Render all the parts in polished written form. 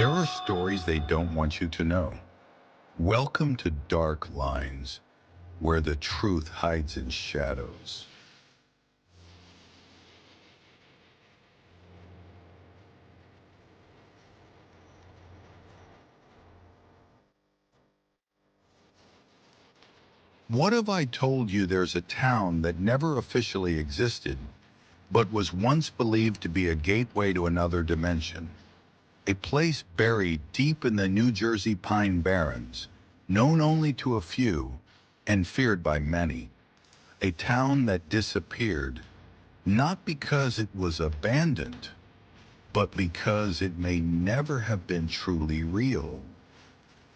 There are stories they don't want you to know. Welcome to DarkLines, where the truth hides in shadows. What if I told you there's a town that never officially existed, but was once believed to be a gateway to another dimension? A place buried deep in the New Jersey Pine Barrens, known only to a few and feared by many. A town that disappeared, not because it was abandoned, but because it may never have been truly real,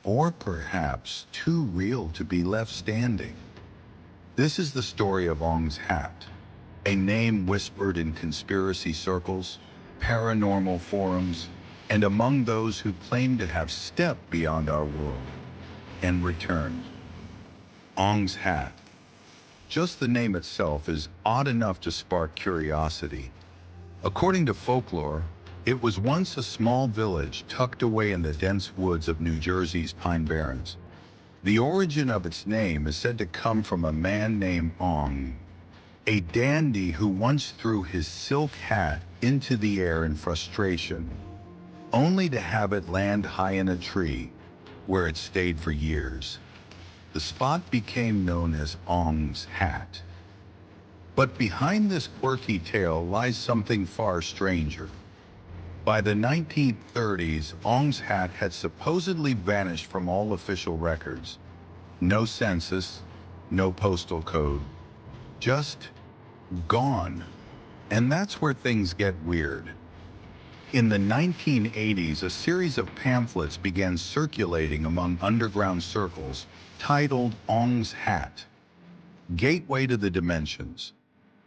or perhaps too real to be left standing. This is the story of Ong's Hat, a name whispered in conspiracy circles, paranormal forums, and among those who claim to have stepped beyond our world and returned. Ong's Hat. Just the name itself is odd enough to spark curiosity. According to folklore, it was once a small village tucked away in the dense woods of New Jersey's Pine Barrens. The origin of its name is said to come from a man named Ong, a dandy who once threw his silk hat into the air in frustration, only to have it land high in a tree, where it stayed for years. The spot became known as Ong's Hat. But behind this quirky tale lies something far stranger. By the 1930s, Ong's Hat had supposedly vanished from all official records. No census, no postal code, just gone. And that's where things get weird. In the 1980s, a series of pamphlets began circulating among underground circles titled Ong's Hat, Gateway to the Dimensions.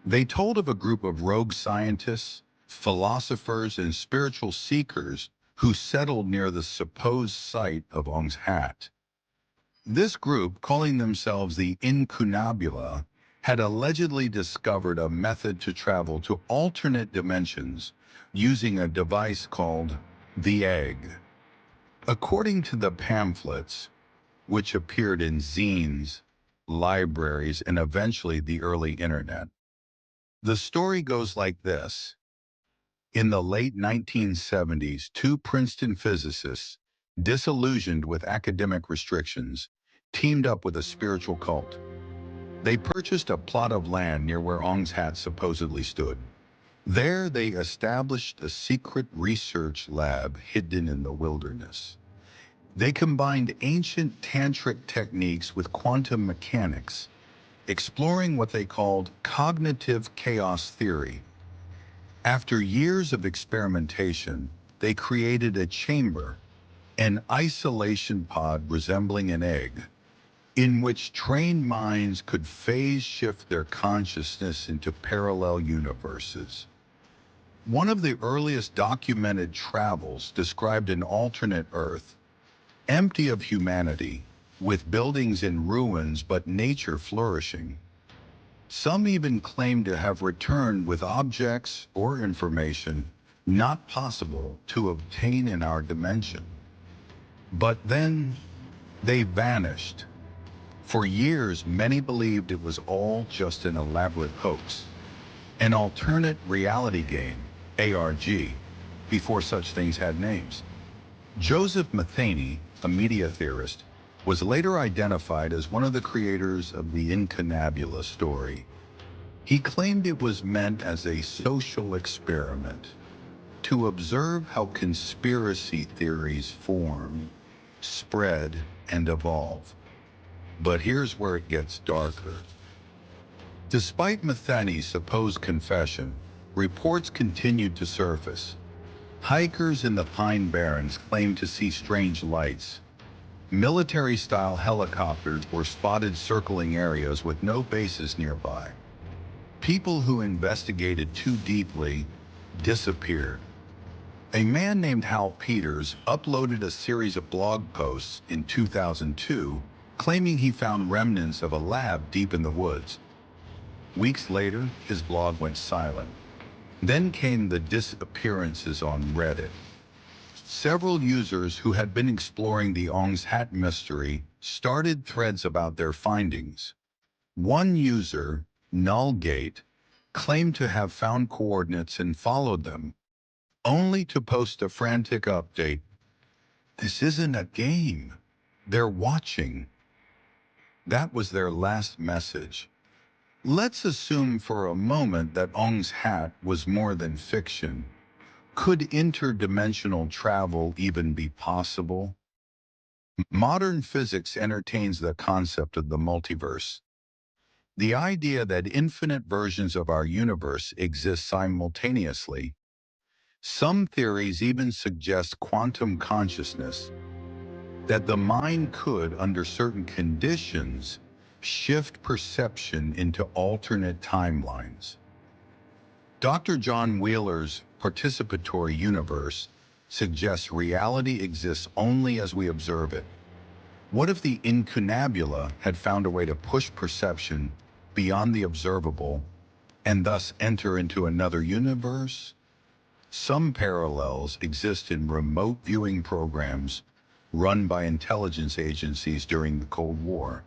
They told of a group of rogue scientists, philosophers, and spiritual seekers who settled near the supposed site of Ong's Hat. This group, calling themselves the Incunabula, had allegedly discovered a method to travel to alternate dimensions using a device called the Egg. According to the pamphlets, which appeared in zines, libraries, and eventually the early internet, the story goes like this. In the late 1970s, two Princeton physicists, disillusioned with academic restrictions, teamed up with a spiritual cult. They purchased a plot of land near where Ong's Hat supposedly stood. There they established a secret research lab hidden in the wilderness. They combined ancient tantric techniques with quantum mechanics, exploring what they called cognitive chaos theory. After years of experimentation, they created a chamber, an isolation pod resembling an egg, in which trained minds could phase shift their consciousness into parallel universes. One of the earliest documented travels described an alternate Earth, empty of humanity, with buildings in ruins but nature flourishing. Some even claim to have returned with objects or information not possible to obtain in our dimension. But then they vanished. For years, many believed it was all just an elaborate hoax, an alternate reality game, ARG, before such things had names. Joseph Matheny, a media theorist, was later identified as one of the creators of the Incunabula story. He claimed it was meant as a social experiment to observe how conspiracy theories form, spread, and evolve. But here's where it gets darker. Despite Matheny's supposed confession, reports continued to surface. Hikers in the Pine Barrens claimed to see strange lights. Military-style helicopters were spotted circling areas with no bases nearby. People who investigated too deeply disappeared. A man named Hal Peters uploaded a series of blog posts in 2002 claiming he found remnants of a lab deep in the woods. Weeks later, his blog went silent. Then came the disappearances on Reddit. Several users who had been exploring the Ong's Hat mystery started threads about their findings. One user, Nullgate, claimed to have found coordinates and followed them, only to post a frantic update. "This isn't a game. They're watching." That was their last message. Let's assume for a moment that Ong's Hat was more than fiction. Could interdimensional travel even be possible? Modern physics entertains the concept of the multiverse, the idea that infinite versions of our universe exist simultaneously. Some theories even suggest quantum consciousness, that the mind could, under certain conditions, shift perception into alternate timelines. Dr. John Wheeler's participatory universe suggests reality exists only as we observe it. What if the Incunabula had found a way to push perception beyond the observable and thus enter into another universe? Some parallels exist in remote viewing programs run by intelligence agencies during the Cold War.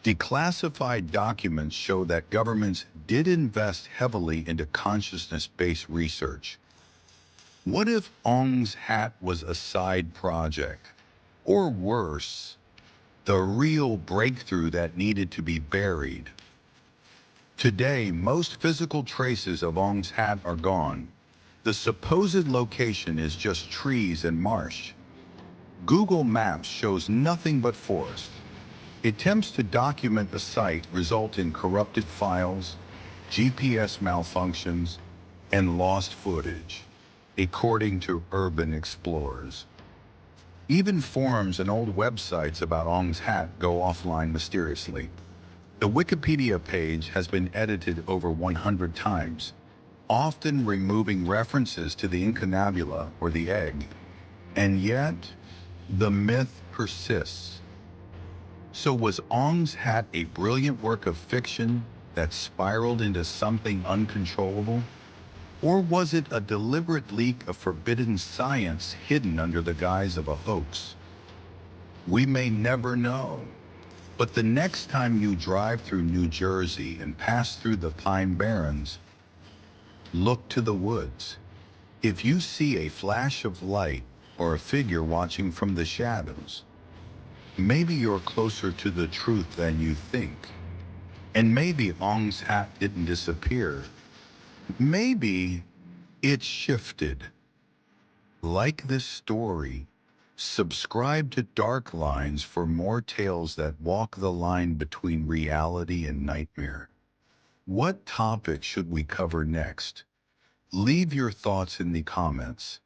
Declassified documents show that governments did invest heavily into consciousness-based research. What if Ong's Hat was a side project? Or worse, the real breakthrough that needed to be buried? Today, most physical traces of Ong's Hat are gone. The supposed location is just trees and marsh. Google Maps shows nothing but forest. Attempts to document the site result in corrupted files, GPS malfunctions, and lost footage, according to urban explorers. Even forums and old websites about Ong's Hat go offline mysteriously. The Wikipedia page has been edited over 100 times, often removing references to the Incunabula or the egg. And yet, the myth persists. So was Ong's Hat a brilliant work of fiction that spiraled into something uncontrollable? Or was it a deliberate leak of forbidden science hidden under the guise of a hoax? We may never know. But the next time you drive through New Jersey and pass through the Pine Barrens, look to the woods. If you see a flash of light or a figure watching from the shadows, maybe you're closer to the truth than you think. And maybe Ong's Hat didn't disappear. Maybe it shifted. Like this story, subscribe to DarkLines for more tales that walk the line between reality and nightmare. What topic should we cover next? Leave your thoughts in the comments.